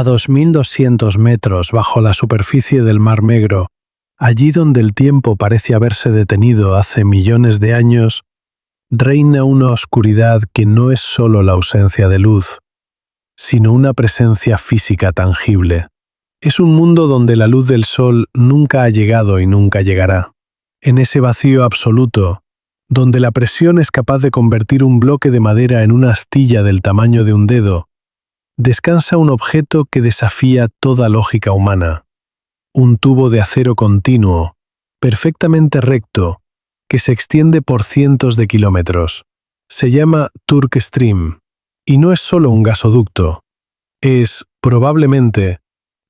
A 2200 metros bajo la superficie del Mar Negro, allí donde el tiempo parece haberse detenido hace millones de años, reina una oscuridad que no es solo la ausencia de luz, sino una presencia física tangible. Es un mundo donde la luz del sol nunca ha llegado y nunca llegará. En ese vacío absoluto, donde la presión es capaz de convertir un bloque de madera en una astilla del tamaño de un dedo, descansa un objeto que desafía toda lógica humana. Un tubo de acero continuo, perfectamente recto, que se extiende por cientos de kilómetros. Se llama Turk Stream, y no es solo un gasoducto. Es, probablemente,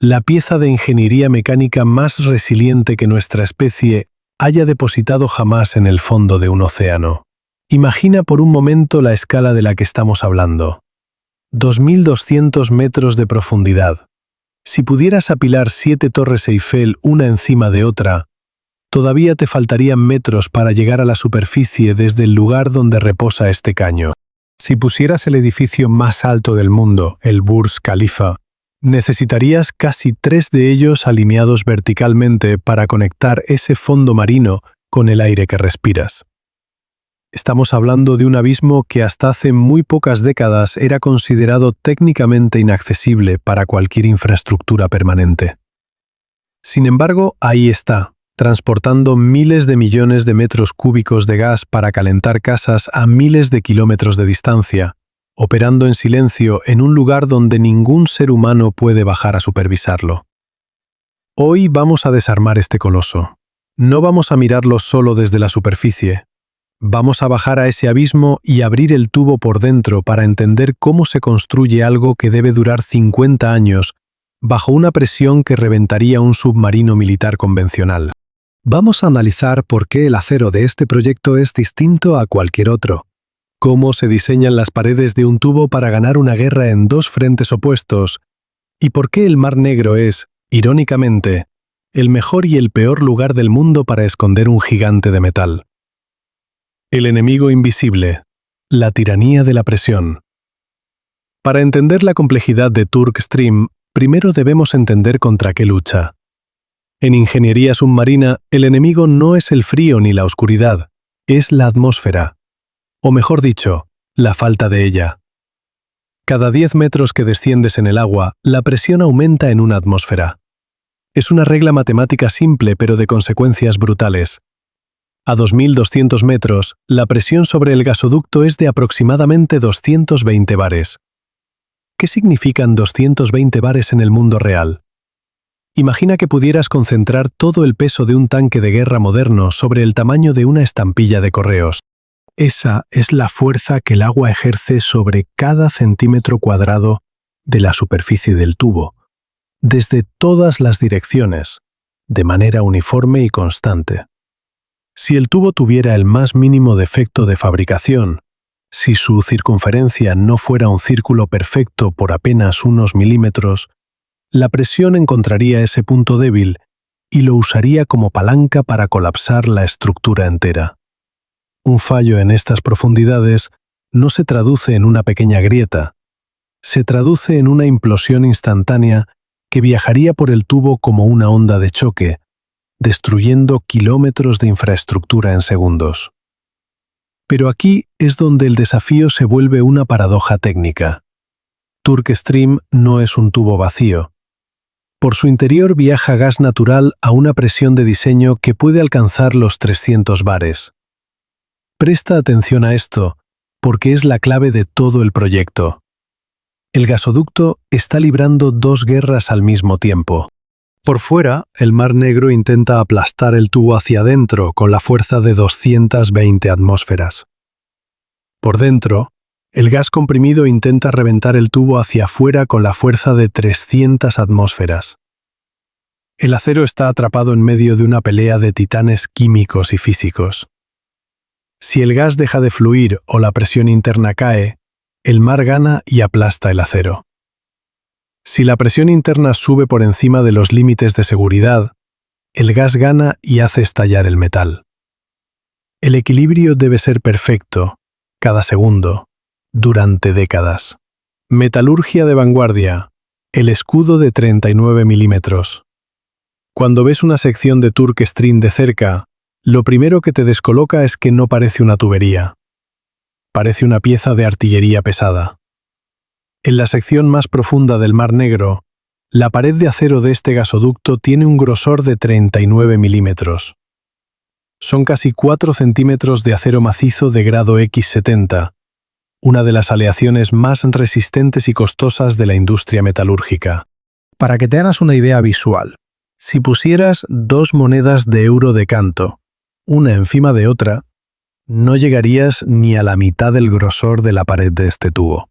la pieza de ingeniería mecánica más resiliente que nuestra especie haya depositado jamás en el fondo de un océano. Imagina por un momento la escala de la que estamos hablando. 2200 metros de profundidad. Si pudieras apilar 7 torres Eiffel una encima de otra, todavía te faltarían metros para llegar a la superficie desde el lugar donde reposa este caño. Si pusieras el edificio más alto del mundo, el Burj Khalifa, necesitarías casi 3 de ellos alineados verticalmente para conectar ese fondo marino con el aire que respiras. Estamos hablando de un abismo que hasta hace muy pocas décadas era considerado técnicamente inaccesible para cualquier infraestructura permanente. Sin embargo, ahí está, transportando miles de millones de metros cúbicos de gas para calentar casas a miles de kilómetros de distancia, operando en silencio en un lugar donde ningún ser humano puede bajar a supervisarlo. Hoy vamos a desarmar este coloso. No vamos a mirarlo solo desde la superficie. Vamos a bajar a ese abismo y abrir el tubo por dentro para entender cómo se construye algo que debe durar 50 años bajo una presión que reventaría un submarino militar convencional. Vamos a analizar por qué el acero de este proyecto es distinto a cualquier otro, cómo se diseñan las paredes de un tubo para ganar una guerra en dos frentes opuestos, y por qué el Mar Negro es, irónicamente, el mejor y el peor lugar del mundo para esconder un gigante de metal. El enemigo invisible, la tiranía de la presión. Para entender la complejidad de Turk Stream, primero debemos entender contra qué lucha. En ingeniería submarina, el enemigo no es el frío ni la oscuridad, es la atmósfera. O mejor dicho, la falta de ella. Cada 10 metros que desciendes en el agua, la presión aumenta en una atmósfera. Es una regla matemática simple pero de consecuencias brutales. A 2200 metros, la presión sobre el gasoducto es de aproximadamente 220 bares. ¿Qué significan 220 bares en el mundo real? Imagina que pudieras concentrar todo el peso de un tanque de guerra moderno sobre el tamaño de una estampilla de correos. Esa es la fuerza que el agua ejerce sobre cada centímetro cuadrado de la superficie del tubo, desde todas las direcciones, de manera uniforme y constante. Si el tubo tuviera el más mínimo defecto de fabricación, si su circunferencia no fuera un círculo perfecto por apenas unos milímetros, la presión encontraría ese punto débil y lo usaría como palanca para colapsar la estructura entera. Un fallo en estas profundidades no se traduce en una pequeña grieta, se traduce en una implosión instantánea que viajaría por el tubo como una onda de choque, destruyendo kilómetros de infraestructura en segundos. Pero aquí es donde el desafío se vuelve una paradoja técnica. Turk Stream no es un tubo vacío. Por su interior viaja gas natural a una presión de diseño que puede alcanzar los 300 bares. Presta atención a esto, porque es la clave de todo el proyecto. El gasoducto está librando dos guerras al mismo tiempo. Por fuera, el Mar Negro intenta aplastar el tubo hacia adentro con la fuerza de 220 atmósferas. Por dentro, el gas comprimido intenta reventar el tubo hacia afuera con la fuerza de 300 atmósferas. El acero está atrapado en medio de una pelea de titanes químicos y físicos. Si el gas deja de fluir o la presión interna cae, el mar gana y aplasta el acero. Si la presión interna sube por encima de los límites de seguridad, el gas gana y hace estallar el metal. El equilibrio debe ser perfecto, cada segundo, durante décadas. Metalurgia de vanguardia, el escudo de 39 milímetros. Cuando ves una sección de Turkestream de cerca, lo primero que te descoloca es que no parece una tubería. Parece una pieza de artillería pesada. En la sección más profunda del Mar Negro, la pared de acero de este gasoducto tiene un grosor de 39 milímetros. Son casi 4 centímetros de acero macizo de grado X70, una de las aleaciones más resistentes y costosas de la industria metalúrgica. Para que te hagas una idea visual, si pusieras 2 monedas de euro de canto, una encima de otra, no llegarías ni a la mitad del grosor de la pared de este tubo.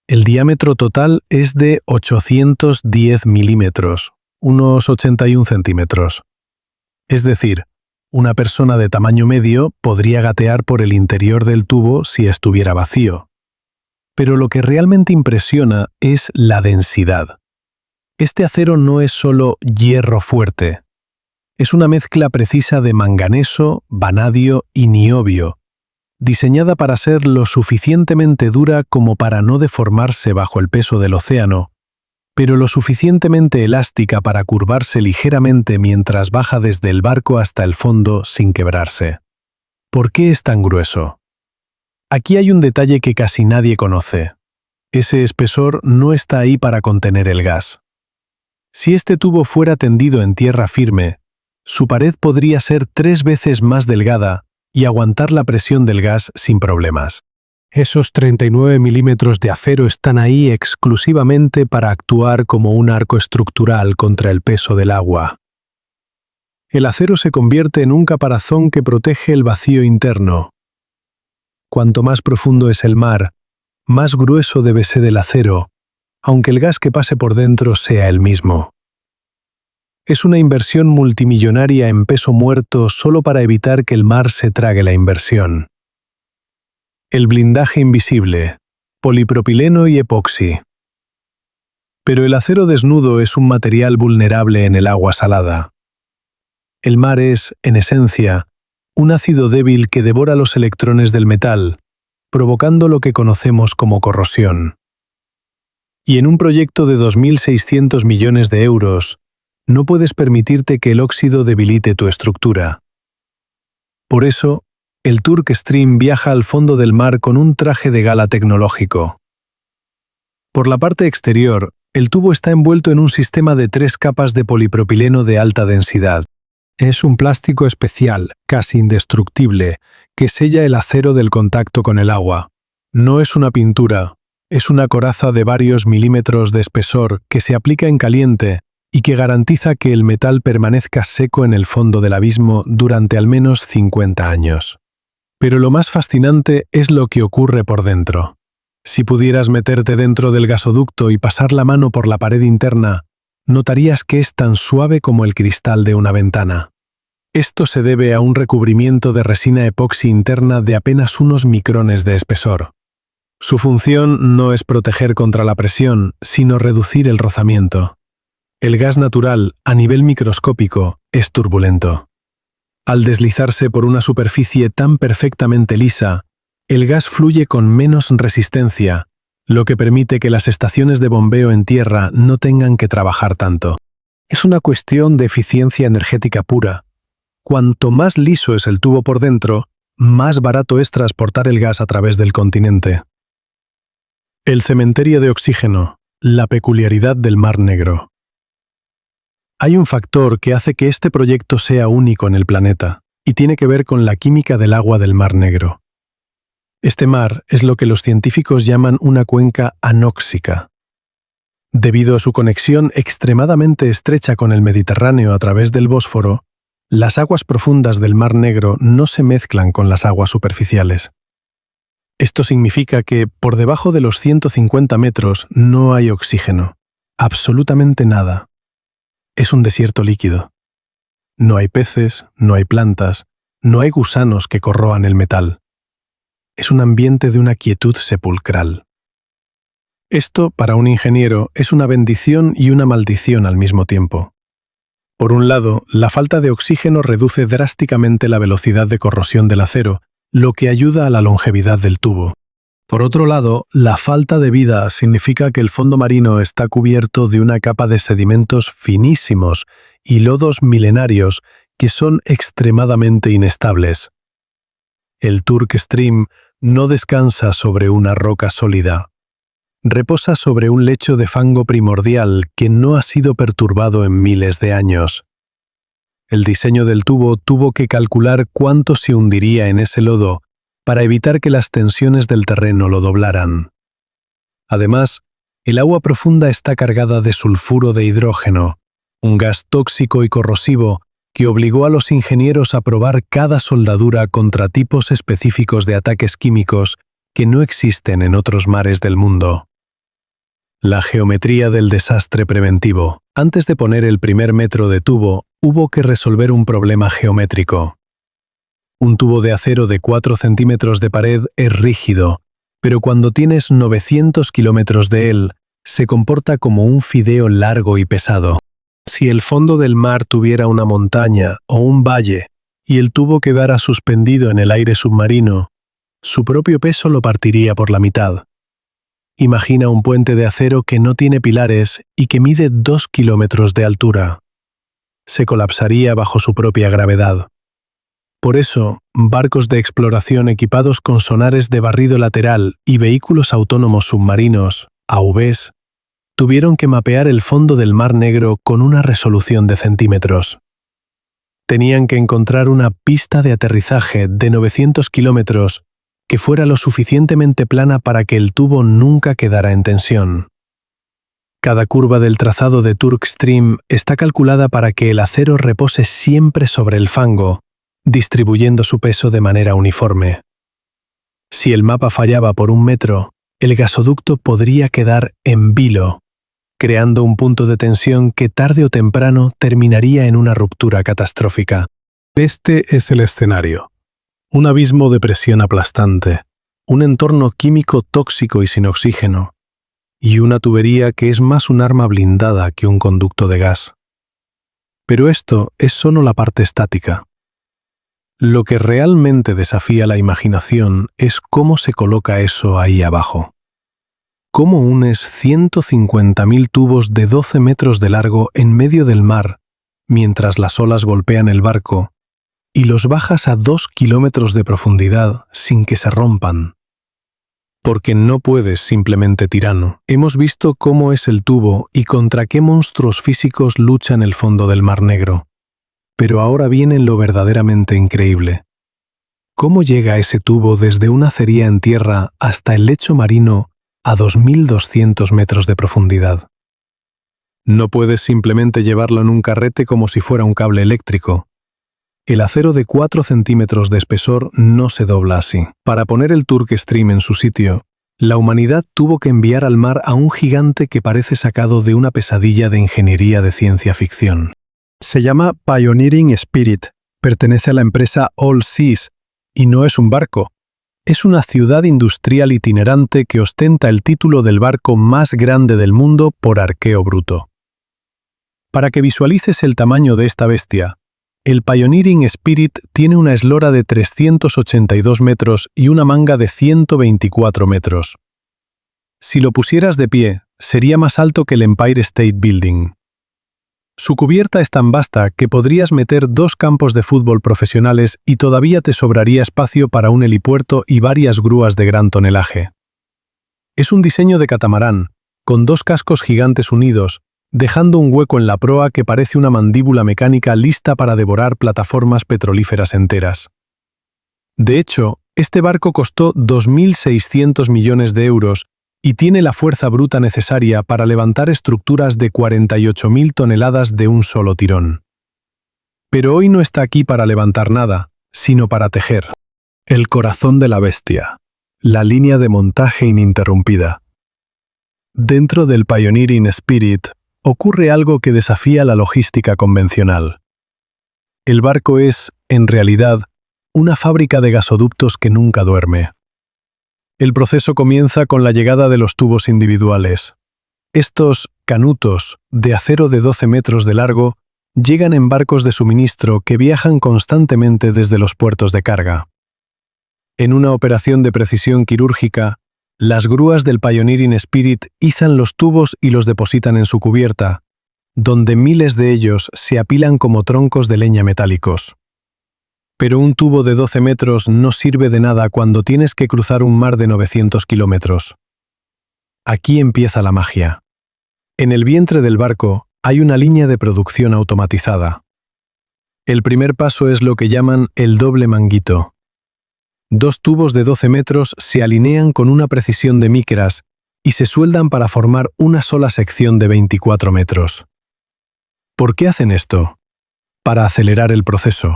El diámetro total es de 810 milímetros, unos 81 centímetros. Es decir, una persona de tamaño medio podría gatear por el interior del tubo si estuviera vacío. Pero lo que realmente impresiona es la densidad. Este acero no es solo hierro fuerte. Es una mezcla precisa de manganeso, vanadio y niobio, diseñada para ser lo suficientemente dura como para no deformarse bajo el peso del océano, pero lo suficientemente elástica para curvarse ligeramente mientras baja desde el barco hasta el fondo sin quebrarse. ¿Por qué es tan grueso? Aquí hay un detalle que casi nadie conoce. Ese espesor no está ahí para contener el gas. Si este tubo fuera tendido en tierra firme, su pared podría ser 3 veces más delgada y aguantar la presión del gas sin problemas. Esos 39 milímetros de acero están ahí exclusivamente para actuar como un arco estructural contra el peso del agua. El acero se convierte en un caparazón que protege el vacío interno. Cuanto más profundo es el mar, más grueso debe ser el acero, aunque el gas que pase por dentro sea el mismo. Es una inversión multimillonaria en peso muerto solo para evitar que el mar se trague la inversión. El blindaje invisible, polipropileno y epoxi. Pero el acero desnudo es un material vulnerable en el agua salada. El mar es, en esencia, un ácido débil que devora los electrones del metal, provocando lo que conocemos como corrosión. Y en un proyecto de 2.600 millones de euros, no puedes permitirte que el óxido debilite tu estructura. Por eso, el Turkestream viaja al fondo del mar con un traje de gala tecnológico. Por la parte exterior, el tubo está envuelto en un sistema de 3 capas de polipropileno de alta densidad. Es un plástico especial, casi indestructible, que sella el acero del contacto con el agua. No es una pintura, es una coraza de varios milímetros de espesor que se aplica en caliente y que garantiza que el metal permanezca seco en el fondo del abismo durante al menos 50 años. Pero lo más fascinante es lo que ocurre por dentro. Si pudieras meterte dentro del gasoducto y pasar la mano por la pared interna, notarías que es tan suave como el cristal de una ventana. Esto se debe a un recubrimiento de resina epoxi interna de apenas unos micrones de espesor. Su función no es proteger contra la presión, sino reducir el rozamiento. El gas natural, a nivel microscópico, es turbulento. Al deslizarse por una superficie tan perfectamente lisa, el gas fluye con menos resistencia, lo que permite que las estaciones de bombeo en tierra no tengan que trabajar tanto. Es una cuestión de eficiencia energética pura. Cuanto más liso es el tubo por dentro, más barato es transportar el gas a través del continente. El cementerio de oxígeno, la peculiaridad del Mar Negro. Hay un factor que hace que este proyecto sea único en el planeta, y tiene que ver con la química del agua del Mar Negro. Este mar es lo que los científicos llaman una cuenca anóxica. Debido a su conexión extremadamente estrecha con el Mediterráneo a través del Bósforo, las aguas profundas del Mar Negro no se mezclan con las aguas superficiales. Esto significa que, por debajo de los 150 metros, no hay oxígeno. Absolutamente nada. Es un desierto líquido. No hay peces, no hay plantas, no hay gusanos que corroan el metal. Es un ambiente de una quietud sepulcral. Esto, para un ingeniero, es una bendición y una maldición al mismo tiempo. Por un lado, la falta de oxígeno reduce drásticamente la velocidad de corrosión del acero, lo que ayuda a la longevidad del tubo. Por otro lado, la falta de vida significa que el fondo marino está cubierto de una capa de sedimentos finísimos y lodos milenarios que son extremadamente inestables. El Turk Stream no descansa sobre una roca sólida. Reposa sobre un lecho de fango primordial que no ha sido perturbado en miles de años. El diseño del tubo tuvo que calcular cuánto se hundiría en ese lodo para evitar que las tensiones del terreno lo doblaran. Además, el agua profunda está cargada de sulfuro de hidrógeno, un gas tóxico y corrosivo que obligó a los ingenieros a probar cada soldadura contra tipos específicos de ataques químicos que no existen en otros mares del mundo. La geometría del desastre preventivo. Antes de poner el primer metro de tubo, hubo que resolver un problema geométrico. Un tubo de acero de 4 centímetros de pared es rígido, pero cuando tienes 900 kilómetros de él, se comporta como un fideo largo y pesado. Si el fondo del mar tuviera una montaña o un valle y el tubo quedara suspendido en el aire submarino, su propio peso lo partiría por la mitad. Imagina un puente de acero que no tiene pilares y que mide 2 kilómetros de altura. Se colapsaría bajo su propia gravedad. Por eso, barcos de exploración equipados con sonares de barrido lateral y vehículos autónomos submarinos, AUVs, tuvieron que mapear el fondo del Mar Negro con una resolución de centímetros. Tenían que encontrar una pista de aterrizaje de 900 kilómetros que fuera lo suficientemente plana para que el tubo nunca quedara en tensión. Cada curva del trazado de Turk Stream está calculada para que el acero repose siempre sobre el fango, distribuyendo su peso de manera uniforme. Si el mapa fallaba por 1 metro, el gasoducto podría quedar en vilo, creando un punto de tensión que tarde o temprano terminaría en una ruptura catastrófica. Este es el escenario. Un abismo de presión aplastante, un entorno químico tóxico y sin oxígeno, y una tubería que es más un arma blindada que un conducto de gas. Pero esto es solo la parte estática. Lo que realmente desafía la imaginación es cómo se coloca eso ahí abajo. ¿Cómo unes 150.000 tubos de 12 metros de largo en medio del mar, mientras las olas golpean el barco, y los bajas a 2 kilómetros de profundidad sin que se rompan? Porque no puedes simplemente tirano. Hemos visto cómo es el tubo y contra qué monstruos físicos lucha en el fondo del Mar Negro. Pero ahora viene lo verdaderamente increíble. ¿Cómo llega ese tubo desde una acería en tierra hasta el lecho marino a 2.200 metros de profundidad? No puedes simplemente llevarlo en un carrete como si fuera un cable eléctrico. El acero de 4 centímetros de espesor no se dobla así. Para poner el Turk Stream en su sitio, la humanidad tuvo que enviar al mar a un gigante que parece sacado de una pesadilla de ingeniería de ciencia ficción. Se llama Pioneering Spirit, pertenece a la empresa All Seas, y no es un barco. Es una ciudad industrial itinerante que ostenta el título del barco más grande del mundo por arqueo bruto. Para que visualices el tamaño de esta bestia, el Pioneering Spirit tiene una eslora de 382 metros y una manga de 124 metros. Si lo pusieras de pie, sería más alto que el Empire State Building. Su cubierta es tan vasta que podrías meter 2 campos de fútbol profesionales y todavía te sobraría espacio para un helipuerto y varias grúas de gran tonelaje. Es un diseño de catamarán, con 2 cascos gigantes unidos, dejando un hueco en la proa que parece una mandíbula mecánica lista para devorar plataformas petrolíferas enteras. De hecho, este barco costó 2.600 millones de euros y tiene la fuerza bruta necesaria para levantar estructuras de 48.000 toneladas de un solo tirón. Pero hoy no está aquí para levantar nada, sino para tejer. El corazón de la bestia. La línea de montaje ininterrumpida. Dentro del Pioneering Spirit ocurre algo que desafía la logística convencional. El barco es, en realidad, una fábrica de gasoductos que nunca duerme. El proceso comienza con la llegada de los tubos individuales. Estos canutos, de acero de 12 metros de largo, llegan en barcos de suministro que viajan constantemente desde los puertos de carga. En una operación de precisión quirúrgica, Las grúas del Pioneering Spirit izan los tubos y los depositan en su cubierta, donde miles de ellos se apilan como troncos de leña metálicos. Pero un tubo de 12 metros no sirve de nada cuando tienes que cruzar un mar de 900 kilómetros. Aquí empieza la magia. En el vientre del barco hay una línea de producción automatizada. El primer paso es lo que llaman el doble manguito. 2 tubos de 12 metros se alinean con una precisión de micras y se sueldan para formar una sola sección de 24 metros. ¿Por qué hacen esto? Para acelerar el proceso.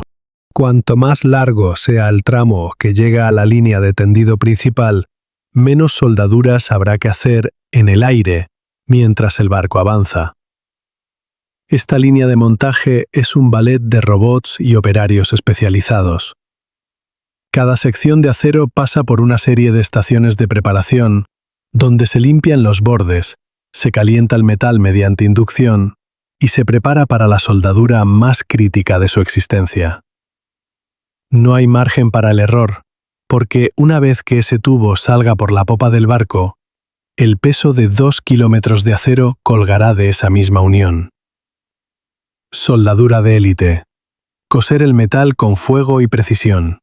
Cuanto más largo sea el tramo que llega a la línea de tendido principal, menos soldaduras habrá que hacer en el aire mientras el barco avanza. Esta línea de montaje es un ballet de robots y operarios especializados. Cada sección de acero pasa por una serie de estaciones de preparación, donde se limpian los bordes, se calienta el metal mediante inducción y se prepara para la soldadura más crítica de su existencia. No hay margen para el error, porque una vez que ese tubo salga por la popa del barco, el peso de 2 kilómetros de acero colgará de esa misma unión. Soldadura de élite. Coser el metal con fuego y precisión.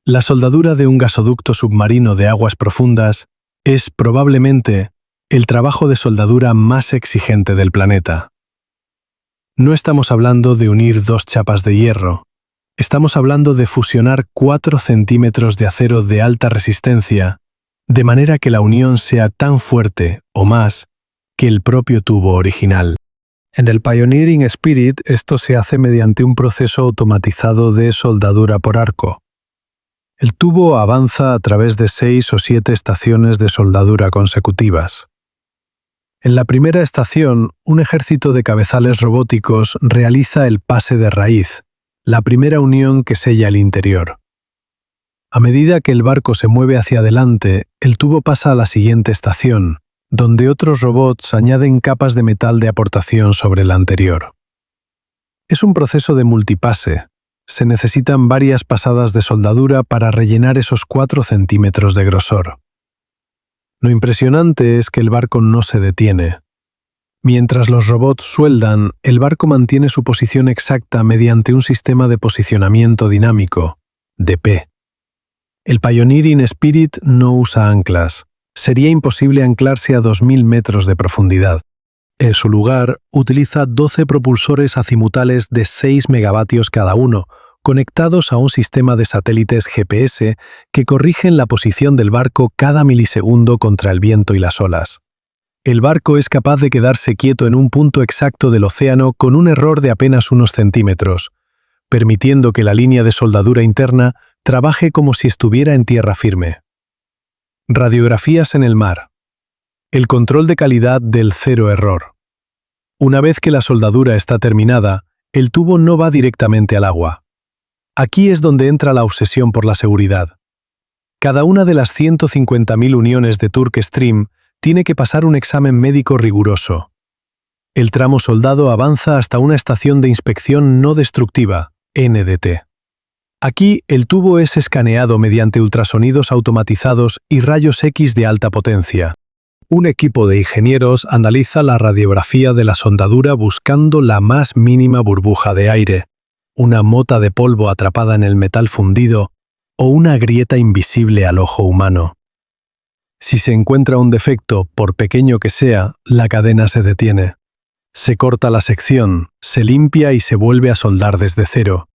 La soldadura de un gasoducto submarino de aguas profundas es probablemente el trabajo de soldadura más exigente del planeta. No estamos hablando de unir 2 chapas de hierro. Estamos hablando de fusionar 4 centímetros de acero de alta resistencia, de manera que la unión sea tan fuerte o más que el propio tubo original. En el Pioneering Spirit esto se hace mediante un proceso automatizado de soldadura por arco. El tubo avanza a través de 6 o 7 estaciones de soldadura consecutivas. En la primera estación, un ejército de cabezales robóticos realiza el pase de raíz, la primera unión que sella el interior. A medida que el barco se mueve hacia adelante, el tubo pasa a la siguiente estación, donde otros robots añaden capas de metal de aportación sobre la anterior. Es un proceso de multipase. Se necesitan varias pasadas de soldadura para rellenar esos 4 centímetros de grosor. Lo impresionante es que el barco no se detiene. Mientras los robots sueldan, el barco mantiene su posición exacta mediante un sistema de posicionamiento dinámico, DP. El Pioneering Spirit no usa anclas. Sería imposible anclarse a 2000 metros de profundidad. En su lugar, utiliza 12 propulsores azimutales de 6 megavatios cada uno, conectados a un sistema de satélites GPS que corrigen la posición del barco cada milisegundo contra el viento y las olas. El barco es capaz de quedarse quieto en un punto exacto del océano con un error de apenas unos centímetros, permitiendo que la línea de soldadura interna trabaje como si estuviera en tierra firme. Radiografías en el mar. El control de calidad del cero error. Una vez que la soldadura está terminada, el tubo no va directamente al agua. Aquí es donde entra la obsesión por la seguridad. Cada una de las 150.000 uniones de TurkStream tiene que pasar un examen médico riguroso. El tramo soldado avanza hasta una estación de inspección no destructiva, NDT. Aquí el tubo es escaneado mediante ultrasonidos automatizados y rayos X de alta potencia. Un equipo de ingenieros analiza la radiografía de la soldadura buscando la más mínima burbuja de aire, una mota de polvo atrapada en el metal fundido o una grieta invisible al ojo humano. Si se encuentra un defecto, por pequeño que sea, la cadena se detiene. Se corta la sección, se limpia y se vuelve a soldar desde cero.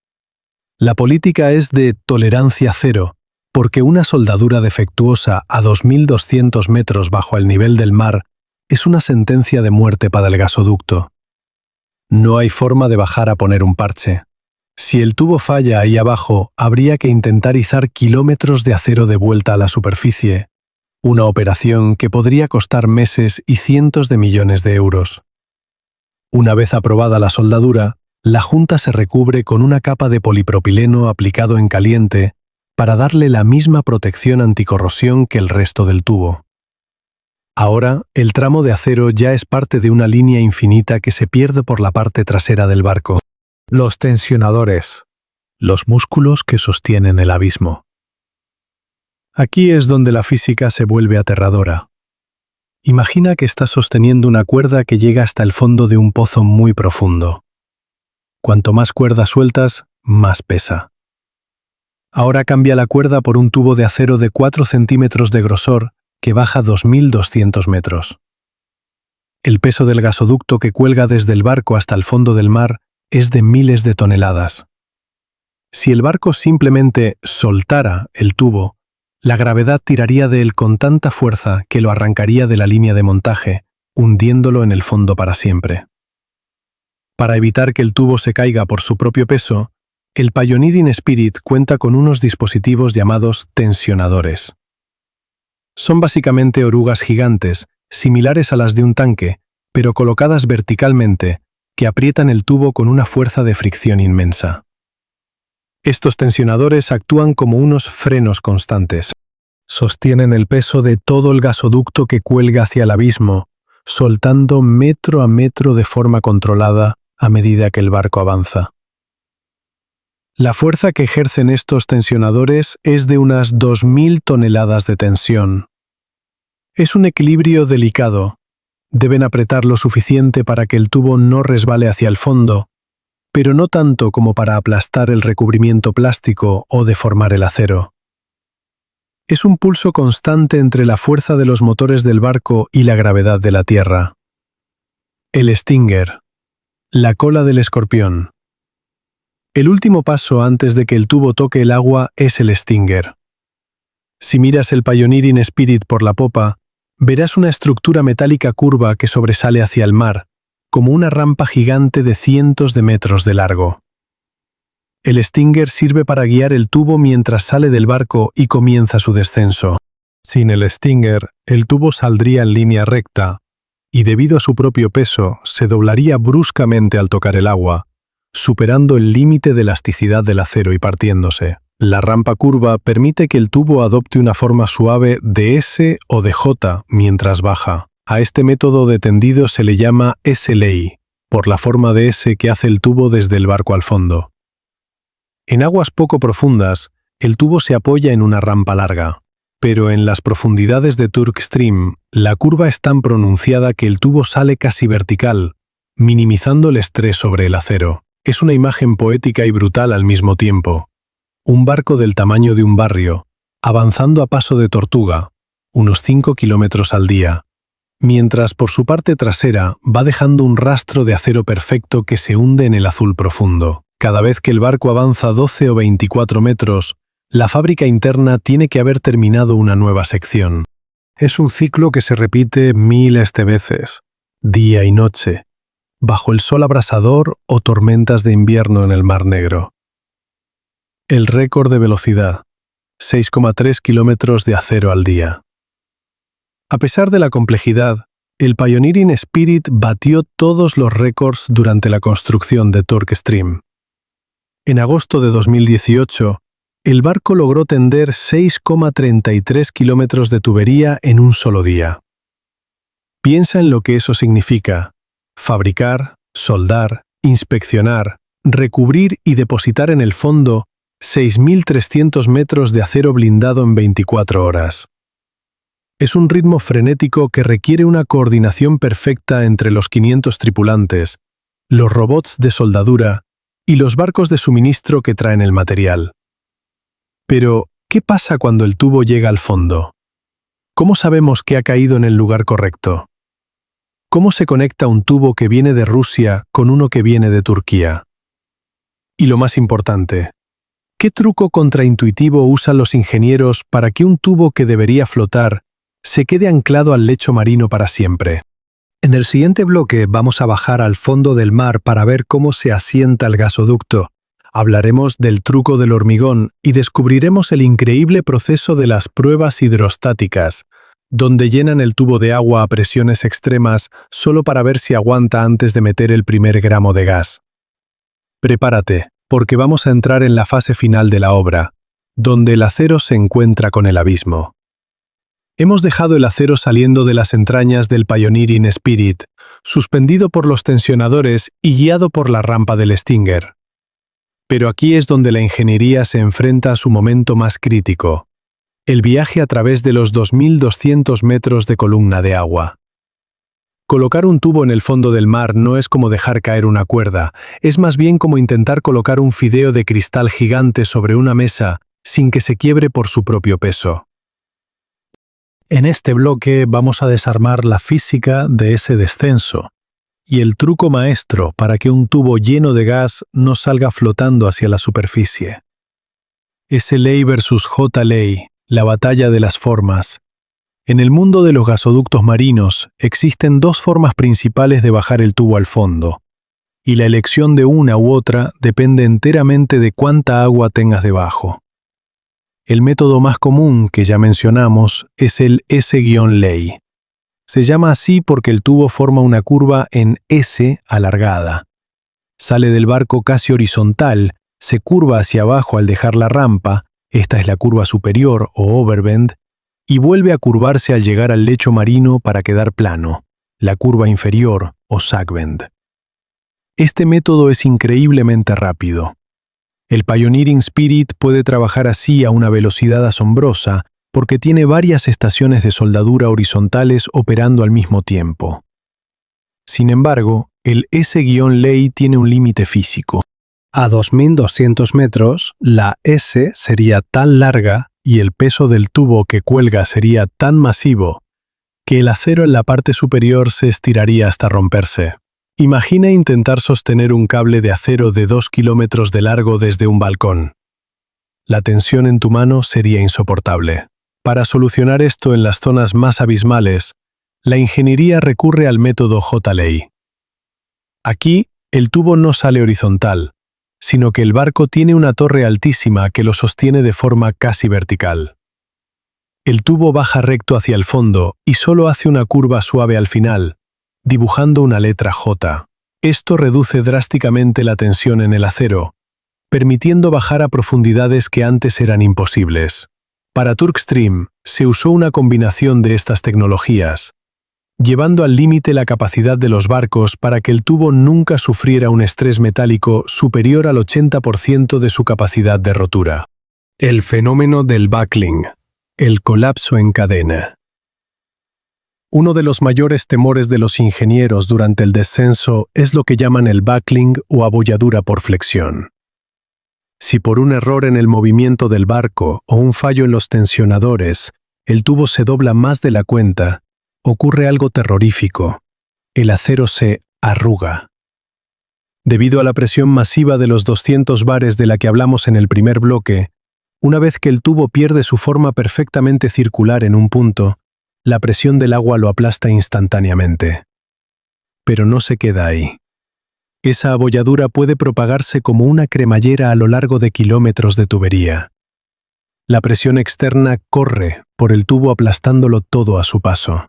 La política es de tolerancia cero, porque una soldadura defectuosa a 2.200 metros bajo el nivel del mar es una sentencia de muerte para el gasoducto. No hay forma de bajar a poner un parche. Si el tubo falla ahí abajo, habría que intentar izar kilómetros de acero de vuelta a la superficie, una operación que podría costar meses y cientos de millones de euros. Una vez aprobada la soldadura, la junta se recubre con una capa de polipropileno aplicado en caliente para darle la misma protección anticorrosión que el resto del tubo. Ahora, el tramo de acero ya es parte de una línea infinita que se pierde por la parte trasera del barco. Los tensionadores, los músculos que sostienen el abismo. Aquí es donde la física se vuelve aterradora. Imagina que estás sosteniendo una cuerda que llega hasta el fondo de un pozo muy profundo. Cuanto más cuerda sueltas, más pesa. Ahora cambia la cuerda por un tubo de acero de 4 centímetros de grosor que baja 2.200 metros. El peso del gasoducto que cuelga desde el barco hasta el fondo del mar es de miles de toneladas. Si el barco simplemente soltara el tubo, la gravedad tiraría de él con tanta fuerza que lo arrancaría de la línea de montaje, hundiéndolo en el fondo para siempre. Para evitar que el tubo se caiga por su propio peso, el Pioneering Spirit cuenta con unos dispositivos llamados tensionadores. Son básicamente orugas gigantes, similares a las de un tanque, pero colocadas verticalmente, que aprietan el tubo con una fuerza de fricción inmensa. Estos tensionadores actúan como unos frenos constantes. Sostienen el peso de todo el gasoducto que cuelga hacia el abismo, soltando metro a metro de forma controlada a medida que el barco avanza. La fuerza que ejercen estos tensionadores es de unas 2.000 toneladas de tensión. Es un equilibrio delicado. Deben apretar lo suficiente para que el tubo no resbale hacia el fondo, pero no tanto como para aplastar el recubrimiento plástico o deformar el acero. Es un pulso constante entre la fuerza de los motores del barco y la gravedad de la tierra. El Stinger, la cola del escorpión. El último paso antes de que el tubo toque el agua es el Stinger. Si miras el Pioneering Spirit por la popa, verás una estructura metálica curva que sobresale hacia el mar, como una rampa gigante de cientos de metros de largo. El Stinger sirve para guiar el tubo mientras sale del barco y comienza su descenso. Sin el Stinger, el tubo saldría en línea recta, y debido a su propio peso, se doblaría bruscamente al tocar el agua, superando el límite de elasticidad del acero y partiéndose. La rampa curva permite que el tubo adopte una forma suave de S o de J mientras baja. A este método de tendido se le llama S-lay, por la forma de S que hace el tubo desde el barco al fondo. En aguas poco profundas, el tubo se apoya en una rampa larga, pero en las profundidades de Turk Stream, la curva es tan pronunciada que el tubo sale casi vertical, minimizando el estrés sobre el acero. Es una imagen poética y brutal al mismo tiempo. Un barco del tamaño de un barrio, avanzando a paso de tortuga, unos 5 kilómetros al día, mientras por su parte trasera va dejando un rastro de acero perfecto que se hunde en el azul profundo. Cada vez que el barco avanza 12 o 24 metros, la fábrica interna tiene que haber terminado una nueva sección. Es un ciclo que se repite miles de veces, día y noche, bajo el sol abrasador o tormentas de invierno en el Mar Negro. El récord de velocidad, 6,3 kilómetros de acero al día. A pesar de la complejidad, el Pioneering Spirit batió todos los récords durante la construcción de Turk Stream. En agosto de 2018, el barco logró tender 6,33 kilómetros de tubería en un solo día. Piensa en lo que eso significa: fabricar, soldar, inspeccionar, recubrir y depositar en el fondo 6.300 metros de acero blindado en 24 horas. Es un ritmo frenético que requiere una coordinación perfecta entre los 500 tripulantes, los robots de soldadura y los barcos de suministro que traen el material. Pero, ¿qué pasa cuando el tubo llega al fondo? ¿Cómo sabemos que ha caído en el lugar correcto? ¿Cómo se conecta un tubo que viene de Rusia con uno que viene de Turquía? Y lo más importante, ¿qué truco contraintuitivo usan los ingenieros para que un tubo que debería flotar se quede anclado al lecho marino para siempre? En el siguiente bloque vamos a bajar al fondo del mar para ver cómo se asienta el gasoducto. Hablaremos del truco del hormigón y descubriremos el increíble proceso de las pruebas hidrostáticas, donde llenan el tubo de agua a presiones extremas solo para ver si aguanta antes de meter el primer gramo de gas. Prepárate, porque vamos a entrar en la fase final de la obra, donde el acero se encuentra con el abismo. Hemos dejado el acero saliendo de las entrañas del Pioneering Spirit, suspendido por los tensionadores y guiado por la rampa del Stinger. Pero aquí es donde la ingeniería se enfrenta a su momento más crítico. El viaje a través de los 2.200 metros de columna de agua. Colocar un tubo en el fondo del mar no es como dejar caer una cuerda, es más bien como intentar colocar un fideo de cristal gigante sobre una mesa sin que se quiebre por su propio peso. En este bloque vamos a desarmar la física de ese descenso y el truco maestro para que un tubo lleno de gas no salga flotando hacia la superficie. S-Ley versus J-Ley, la batalla de las formas. En el mundo de los gasoductos marinos existen dos formas principales de bajar el tubo al fondo, y la elección de una u otra depende enteramente de cuánta agua tengas debajo. El método más común que ya mencionamos es el S-Ley. Se llama así porque el tubo forma una curva en S alargada. Sale del barco casi horizontal, se curva hacia abajo al dejar la rampa, esta es la curva superior o overbend, y vuelve a curvarse al llegar al lecho marino para quedar plano, la curva inferior o sagbend. Este método es increíblemente rápido. El Pioneering Spirit puede trabajar así a una velocidad asombrosa porque tiene varias estaciones de soldadura horizontales operando al mismo tiempo. Sin embargo, el S-Ley tiene un límite físico. A 2.200 metros, la S sería tan larga y el peso del tubo que cuelga sería tan masivo que el acero en la parte superior se estiraría hasta romperse. Imagina intentar sostener un cable de acero de 2 kilómetros de largo desde un balcón. La tensión en tu mano sería insoportable. Para solucionar esto en las zonas más abismales, la ingeniería recurre al método J-Ley. Aquí, el tubo no sale horizontal, sino que el barco tiene una torre altísima que lo sostiene de forma casi vertical. El tubo baja recto hacia el fondo y solo hace una curva suave al final, dibujando una letra J. Esto reduce drásticamente la tensión en el acero, permitiendo bajar a profundidades que antes eran imposibles. Para Turkstream se usó una combinación de estas tecnologías, llevando al límite la capacidad de los barcos para que el tubo nunca sufriera un estrés metálico superior al 80% de su capacidad de rotura. El fenómeno del buckling, el colapso en cadena. Uno de los mayores temores de los ingenieros durante el descenso es lo que llaman el buckling o abolladura por flexión. Si por un error en el movimiento del barco o un fallo en los tensionadores, el tubo se dobla más de la cuenta, ocurre algo terrorífico. El acero se arruga. Debido a la presión masiva de los 200 bares de la que hablamos en el primer bloque, una vez que el tubo pierde su forma perfectamente circular en un punto, la presión del agua lo aplasta instantáneamente. Pero no se queda ahí. Esa abolladura puede propagarse como una cremallera a lo largo de kilómetros de tubería. La presión externa corre por el tubo aplastándolo todo a su paso.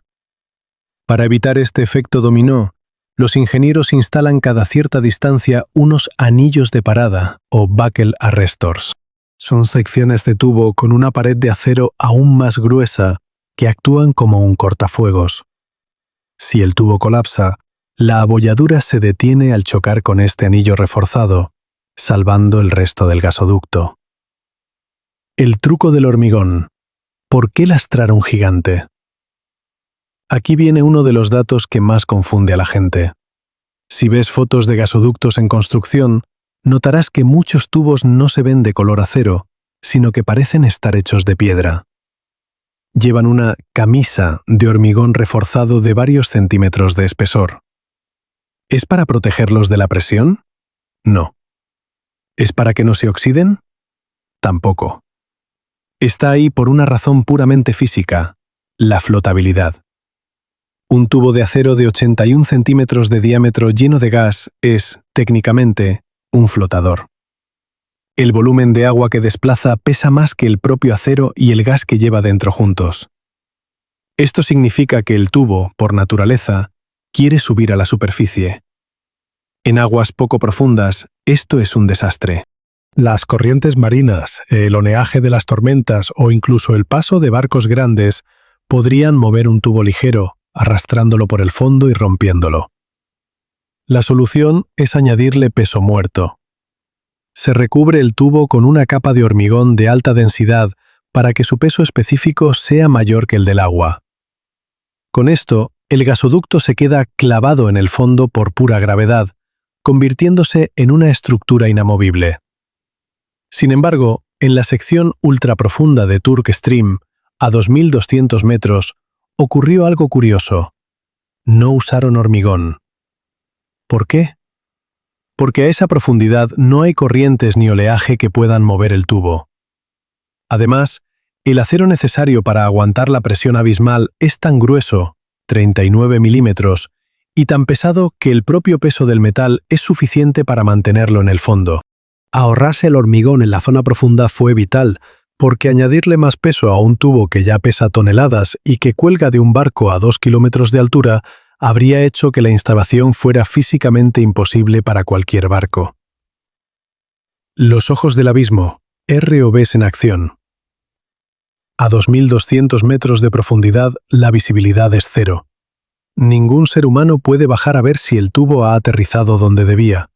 Para evitar este efecto dominó, los ingenieros instalan cada cierta distancia unos anillos de parada o buckle arrestors. Son secciones de tubo con una pared de acero aún más gruesa que actúan como un cortafuegos. Si el tubo colapsa, la abolladura se detiene al chocar con este anillo reforzado, salvando el resto del gasoducto. El truco del hormigón. ¿Por qué lastrar a un gigante? Aquí viene uno de los datos que más confunde a la gente. Si ves fotos de gasoductos en construcción, notarás que muchos tubos no se ven de color acero, sino que parecen estar hechos de piedra. Llevan una camisa de hormigón reforzado de varios centímetros de espesor. ¿Es para protegerlos de la presión? No. ¿Es para que no se oxiden? Tampoco. Está ahí por una razón puramente física, la flotabilidad. Un tubo de acero de 81 centímetros de diámetro lleno de gas es, técnicamente, un flotador. El volumen de agua que desplaza pesa más que el propio acero y el gas que lleva dentro juntos. Esto significa que el tubo, por naturaleza, quiere subir a la superficie. En aguas poco profundas, esto es un desastre. Las corrientes marinas, el oleaje de las tormentas o incluso el paso de barcos grandes podrían mover un tubo ligero, arrastrándolo por el fondo y rompiéndolo. La solución es añadirle peso muerto. Se recubre el tubo con una capa de hormigón de alta densidad para que su peso específico sea mayor que el del agua. Con esto, el gasoducto se queda clavado en el fondo por pura gravedad, convirtiéndose en una estructura inamovible. Sin embargo, en la sección ultraprofunda de Turk Stream, a 2.200 metros, ocurrió algo curioso. No usaron hormigón. ¿Por qué? Porque a esa profundidad no hay corrientes ni oleaje que puedan mover el tubo. Además, el acero necesario para aguantar la presión abismal es tan grueso, 39 milímetros, y tan pesado que el propio peso del metal es suficiente para mantenerlo en el fondo. Ahorrarse el hormigón en la zona profunda fue vital, porque añadirle más peso a un tubo que ya pesa toneladas y que cuelga de un barco a 2 kilómetros de altura habría hecho que la instalación fuera físicamente imposible para cualquier barco. Los ojos del abismo, ROVs en acción. A 2.200 metros de profundidad, la visibilidad es cero. Ningún ser humano puede bajar a ver si el tubo ha aterrizado donde debía.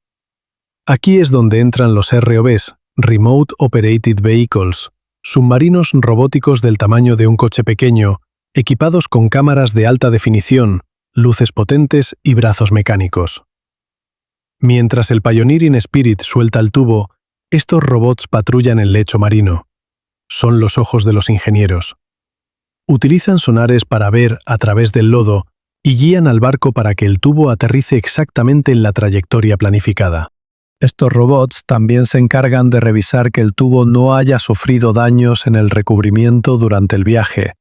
Aquí es donde entran los ROVs, Remote Operated Vehicles, submarinos robóticos del tamaño de un coche pequeño, equipados con cámaras de alta definición, luces potentes y brazos mecánicos. Mientras el Pioneering Spirit suelta el tubo, estos robots patrullan el lecho marino. Son los ojos de los ingenieros. Utilizan sonares para ver a través del lodo y guían al barco para que el tubo aterrice exactamente en la trayectoria planificada. Estos robots también se encargan de revisar que el tubo no haya sufrido daños en el recubrimiento durante el viaje.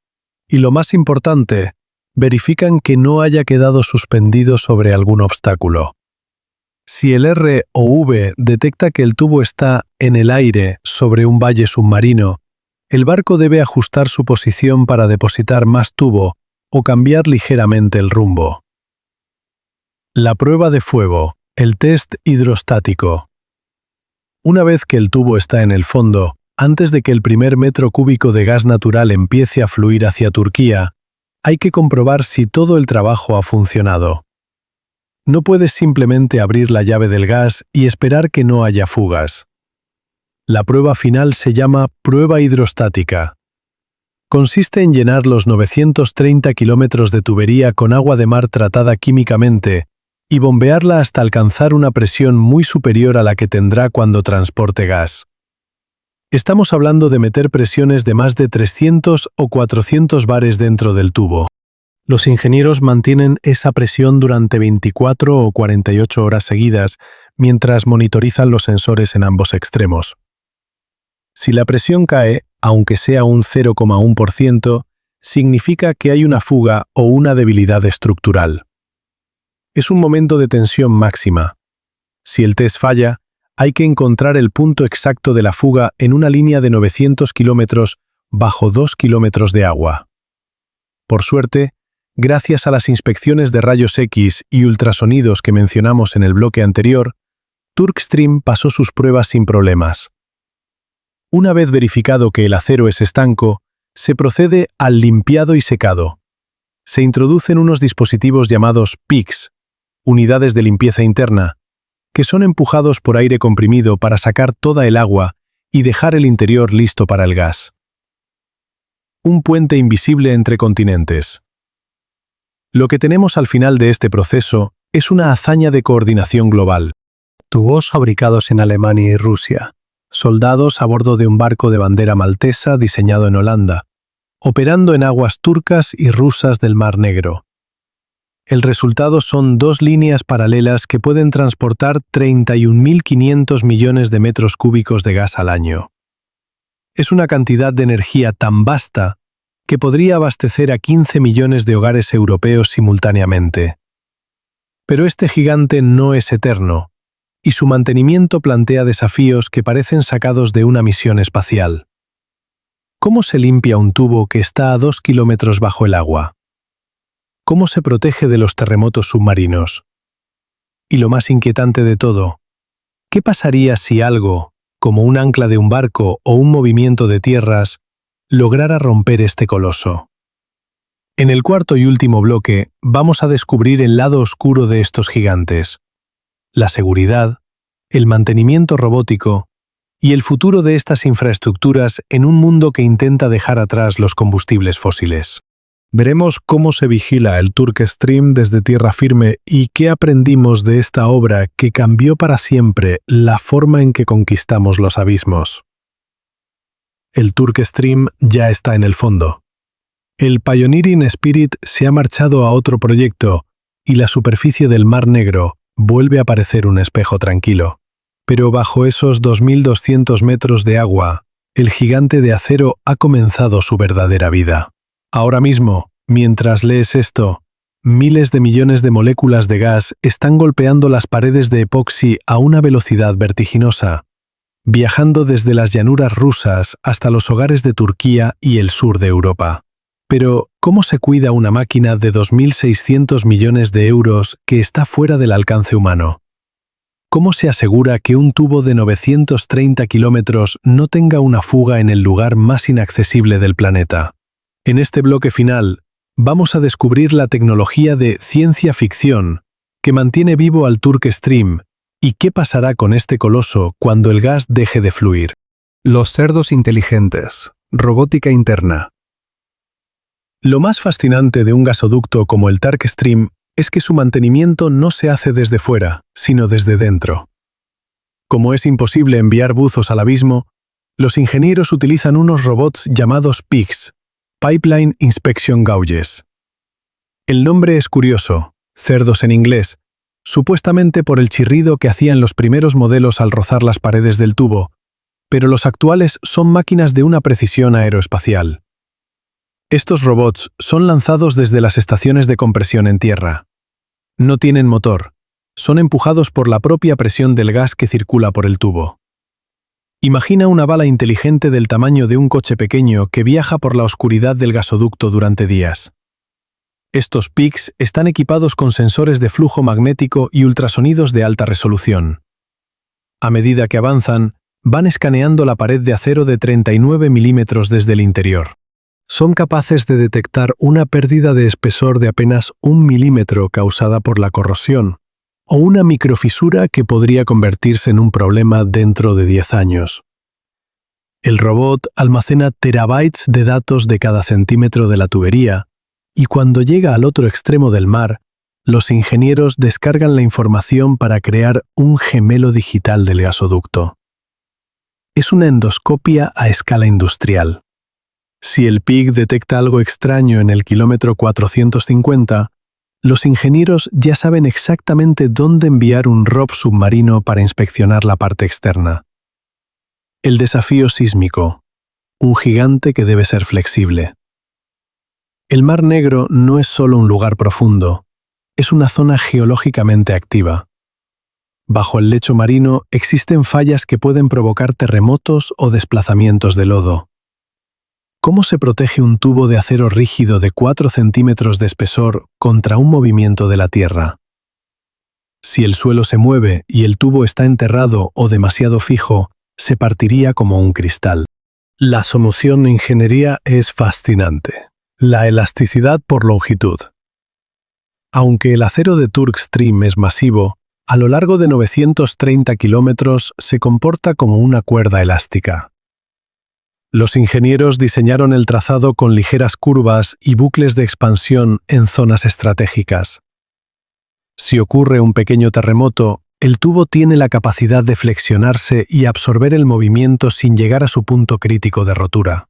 Y lo más importante, verifican que no haya quedado suspendido sobre algún obstáculo. Si el ROV detecta que el tubo está en el aire sobre un valle submarino, el barco debe ajustar su posición para depositar más tubo o cambiar ligeramente el rumbo. La prueba de fuego, el test hidrostático. Una vez que el tubo está en el fondo, antes de que el primer metro cúbico de gas natural empiece a fluir hacia Turquía, hay que comprobar si todo el trabajo ha funcionado. No puedes simplemente abrir la llave del gas y esperar que no haya fugas. La prueba final se llama prueba hidrostática. Consiste en llenar los 930 kilómetros de tubería con agua de mar tratada químicamente y bombearla hasta alcanzar una presión muy superior a la que tendrá cuando transporte gas. Estamos hablando de meter presiones de más de 300 o 400 bares dentro del tubo. Los ingenieros mantienen esa presión durante 24 o 48 horas seguidas mientras monitorizan los sensores en ambos extremos. Si la presión cae, aunque sea un 0,1%, significa que hay una fuga o una debilidad estructural. Es un momento de tensión máxima. Si el test falla, hay que encontrar el punto exacto de la fuga en una línea de 900 kilómetros bajo 2 kilómetros de agua. Por suerte, gracias a las inspecciones de rayos X y ultrasonidos que mencionamos en el bloque anterior, Turk Stream pasó sus pruebas sin problemas. Una vez verificado que el acero es estanco, se procede al limpiado y secado. Se introducen unos dispositivos llamados PICs, unidades de limpieza interna, que son empujados por aire comprimido para sacar toda el agua y dejar el interior listo para el gas. Un puente invisible entre continentes. Lo que tenemos al final de este proceso es una hazaña de coordinación global. Tubos fabricados en Alemania y Rusia. Soldados a bordo de un barco de bandera maltesa diseñado en Holanda, operando en aguas turcas y rusas del Mar Negro. El resultado son dos líneas paralelas que pueden transportar 31.500 millones de metros cúbicos de gas al año. Es una cantidad de energía tan vasta que podría abastecer a 15 millones de hogares europeos simultáneamente. Pero este gigante no es eterno, y su mantenimiento plantea desafíos que parecen sacados de una misión espacial. ¿Cómo se limpia un tubo que está a 2 kilómetros bajo el agua? ¿Cómo se protege de los terremotos submarinos? Y lo más inquietante de todo, ¿qué pasaría si algo, como un ancla de un barco o un movimiento de tierras, lograra romper este coloso? En el cuarto y último bloque, vamos a descubrir el lado oscuro de estos gigantes. La seguridad, el mantenimiento robótico y el futuro de estas infraestructuras en un mundo que intenta dejar atrás los combustibles fósiles. Veremos cómo se vigila el Turk Stream desde tierra firme y qué aprendimos de esta obra que cambió para siempre la forma en que conquistamos los abismos. El Turk Stream ya está en el fondo. El Pioneering Spirit se ha marchado a otro proyecto y la superficie del Mar Negro vuelve a parecer un espejo tranquilo. Pero bajo esos 2.200 metros de agua, el gigante de acero ha comenzado su verdadera vida. Ahora mismo, mientras lees esto, miles de millones de moléculas de gas están golpeando las paredes de epoxi a una velocidad vertiginosa, viajando desde las llanuras rusas hasta los hogares de Turquía y el sur de Europa. Pero, ¿cómo se cuida una máquina de 2.600 millones de euros que está fuera del alcance humano? ¿Cómo se asegura que un tubo de 930 kilómetros no tenga una fuga en el lugar más inaccesible del planeta? En este bloque final, vamos a descubrir la tecnología de ciencia ficción que mantiene vivo al Turk Stream y qué pasará con este coloso cuando el gas deje de fluir. Los cerdos inteligentes. Robótica interna. Lo más fascinante de un gasoducto como el Turk Stream es que su mantenimiento no se hace desde fuera, sino desde dentro. Como es imposible enviar buzos al abismo, los ingenieros utilizan unos robots llamados PIGs, Pipeline Inspection Gauges. El nombre es curioso, cerdos en inglés, supuestamente por el chirrido que hacían los primeros modelos al rozar las paredes del tubo, pero los actuales son máquinas de una precisión aeroespacial. Estos robots son lanzados desde las estaciones de compresión en tierra. No tienen motor, son empujados por la propia presión del gas que circula por el tubo. Imagina una bala inteligente del tamaño de un coche pequeño que viaja por la oscuridad del gasoducto durante días. Estos PIGs están equipados con sensores de flujo magnético y ultrasonidos de alta resolución. A medida que avanzan, van escaneando la pared de acero de 39 milímetros desde el interior. Son capaces de detectar una pérdida de espesor de apenas 1 milímetro causada por la corrosión, o una microfisura que podría convertirse en un problema dentro de 10 años. El robot almacena terabytes de datos de cada centímetro de la tubería, y cuando llega al otro extremo del mar, los ingenieros descargan la información para crear un gemelo digital del gasoducto. Es una endoscopia a escala industrial. Si el PIG detecta algo extraño en el kilómetro 450, los ingenieros ya saben exactamente dónde enviar un ROV submarino para inspeccionar la parte externa. El desafío sísmico. Un gigante que debe ser flexible. El Mar Negro no es solo un lugar profundo, es una zona geológicamente activa. Bajo el lecho marino existen fallas que pueden provocar terremotos o desplazamientos de lodo. ¿Cómo se protege un tubo de acero rígido de 4 centímetros de espesor contra un movimiento de la Tierra? Si el suelo se mueve y el tubo está enterrado o demasiado fijo, se partiría como un cristal. La solución de ingeniería es fascinante. La elasticidad por longitud. Aunque el acero de Turk Stream es masivo, a lo largo de 930 kilómetros se comporta como una cuerda elástica. Los ingenieros diseñaron el trazado con ligeras curvas y bucles de expansión en zonas estratégicas. Si ocurre un pequeño terremoto, el tubo tiene la capacidad de flexionarse y absorber el movimiento sin llegar a su punto crítico de rotura.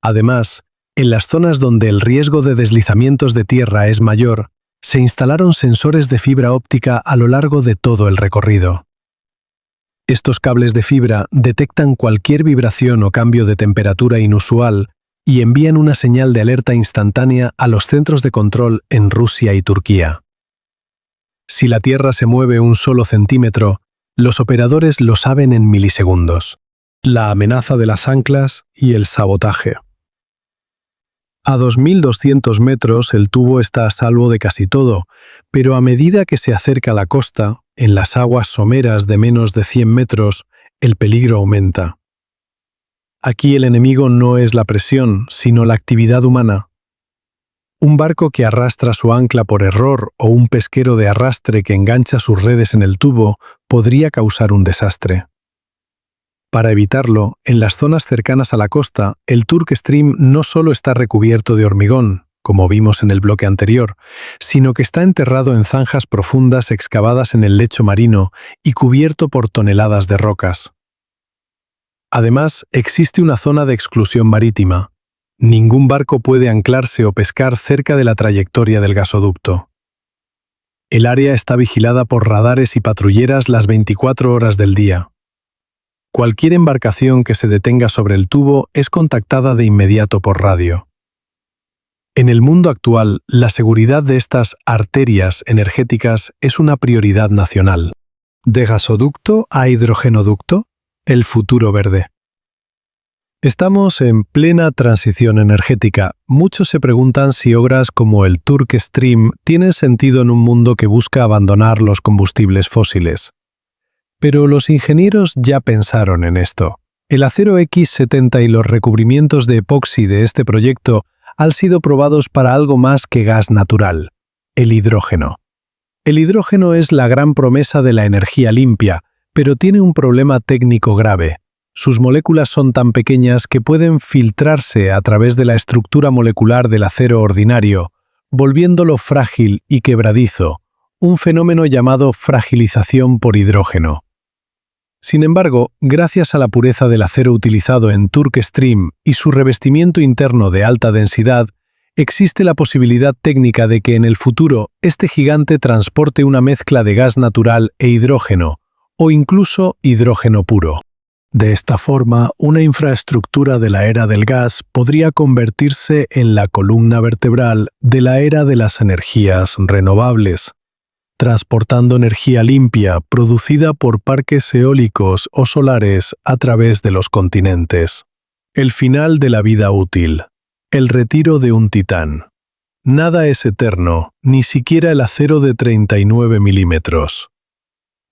Además, en las zonas donde el riesgo de deslizamientos de tierra es mayor, se instalaron sensores de fibra óptica a lo largo de todo el recorrido. Estos cables de fibra detectan cualquier vibración o cambio de temperatura inusual y envían una señal de alerta instantánea a los centros de control en Rusia y Turquía. Si la Tierra se mueve un solo centímetro, los operadores lo saben en milisegundos. La amenaza de las anclas y el sabotaje. A 2.200 metros el tubo está a salvo de casi todo, pero a medida que se acerca a la costa, en las aguas someras de menos de 100 metros, el peligro aumenta. Aquí el enemigo no es la presión, sino la actividad humana. Un barco que arrastra su ancla por error o un pesquero de arrastre que engancha sus redes en el tubo podría causar un desastre. Para evitarlo, en las zonas cercanas a la costa, el Turk Stream no solo está recubierto de hormigón, como vimos en el bloque anterior, sino que está enterrado en zanjas profundas excavadas en el lecho marino y cubierto por toneladas de rocas. Además, existe una zona de exclusión marítima. Ningún barco puede anclarse o pescar cerca de la trayectoria del gasoducto. El área está vigilada por radares y patrulleras las 24 horas del día. Cualquier embarcación que se detenga sobre el tubo es contactada de inmediato por radio. En el mundo actual, la seguridad de estas arterias energéticas es una prioridad nacional. De gasoducto a hidrogenoducto, el futuro verde. Estamos en plena transición energética. Muchos se preguntan si obras como el Turk Stream tienen sentido en un mundo que busca abandonar los combustibles fósiles. Pero los ingenieros ya pensaron en esto. El acero X70 y los recubrimientos de epoxi de este proyecto han sido probados para algo más que gas natural, el hidrógeno. El hidrógeno es la gran promesa de la energía limpia, pero tiene un problema técnico grave. Sus moléculas son tan pequeñas que pueden filtrarse a través de la estructura molecular del acero ordinario, volviéndolo frágil y quebradizo, un fenómeno llamado fragilización por hidrógeno. Sin embargo, gracias a la pureza del acero utilizado en Turk Stream y su revestimiento interno de alta densidad, existe la posibilidad técnica de que en el futuro este gigante transporte una mezcla de gas natural e hidrógeno, o incluso hidrógeno puro. De esta forma, una infraestructura de la era del gas podría convertirse en la columna vertebral de la era de las energías renovables, transportando energía limpia producida por parques eólicos o solares a través de los continentes. El final de la vida útil. El retiro de un titán. Nada es eterno, ni siquiera el acero de 39 milímetros.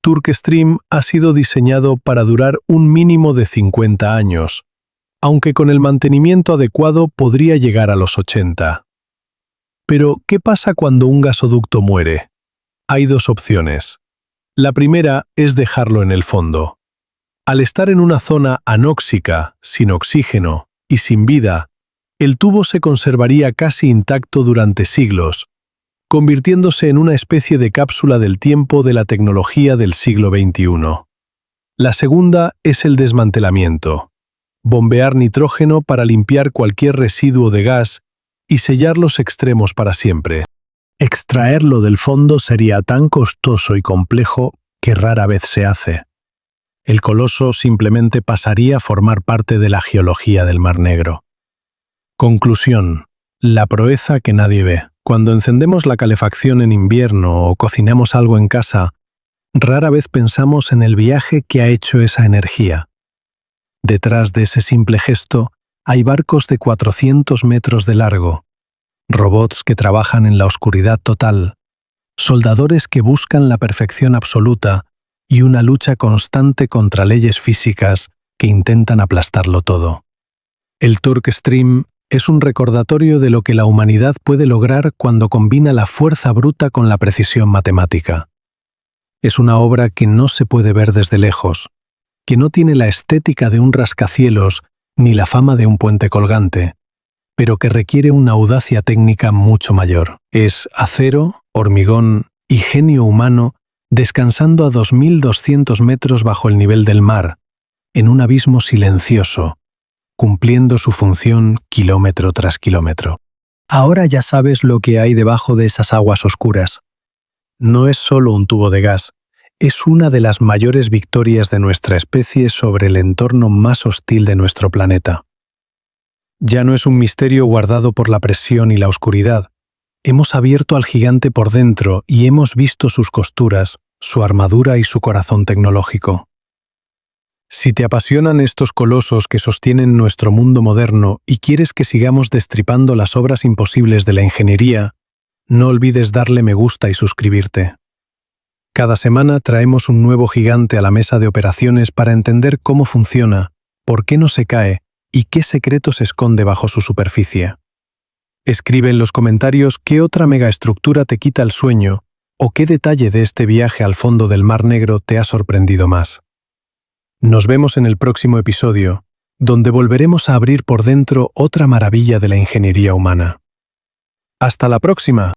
Turk Stream ha sido diseñado para durar un mínimo de 50 años, aunque con el mantenimiento adecuado podría llegar a los 80. Pero, ¿qué pasa cuando un gasoducto muere? Hay dos opciones. La primera es dejarlo en el fondo. Al estar en una zona anóxica, sin oxígeno y sin vida, el tubo se conservaría casi intacto durante siglos, convirtiéndose en una especie de cápsula del tiempo de la tecnología del siglo XXI. La segunda es el desmantelamiento. Bombear nitrógeno para limpiar cualquier residuo de gas y sellar los extremos para siempre. Extraerlo del fondo sería tan costoso y complejo que rara vez se hace. El coloso simplemente pasaría a formar parte de la geología del Mar Negro. Conclusión. La proeza que nadie ve. Cuando encendemos la calefacción en invierno o cocinamos algo en casa, rara vez pensamos en el viaje que ha hecho esa energía. Detrás de ese simple gesto hay barcos de 400 metros de largo, robots que trabajan en la oscuridad total, soldadores que buscan la perfección absoluta y una lucha constante contra leyes físicas que intentan aplastarlo todo. El Turk Stream es un recordatorio de lo que la humanidad puede lograr cuando combina la fuerza bruta con la precisión matemática. Es una obra que no se puede ver desde lejos, que no tiene la estética de un rascacielos ni la fama de un puente colgante, pero que requiere una audacia técnica mucho mayor. Es acero, hormigón y genio humano descansando a 2.200 metros bajo el nivel del mar, en un abismo silencioso, cumpliendo su función kilómetro tras kilómetro. Ahora ya sabes lo que hay debajo de esas aguas oscuras. No es solo un tubo de gas, es una de las mayores victorias de nuestra especie sobre el entorno más hostil de nuestro planeta. Ya no es un misterio guardado por la presión y la oscuridad. Hemos abierto al gigante por dentro y hemos visto sus costuras, su armadura y su corazón tecnológico. Si te apasionan estos colosos que sostienen nuestro mundo moderno y quieres que sigamos destripando las obras imposibles de la ingeniería, no olvides darle me gusta y suscribirte. Cada semana traemos un nuevo gigante a la mesa de operaciones para entender cómo funciona, por qué no se cae y qué secreto se esconde bajo su superficie. Escribe en los comentarios qué otra megaestructura te quita el sueño o qué detalle de este viaje al fondo del Mar Negro te ha sorprendido más. Nos vemos en el próximo episodio, donde volveremos a abrir por dentro otra maravilla de la ingeniería humana. ¡Hasta la próxima!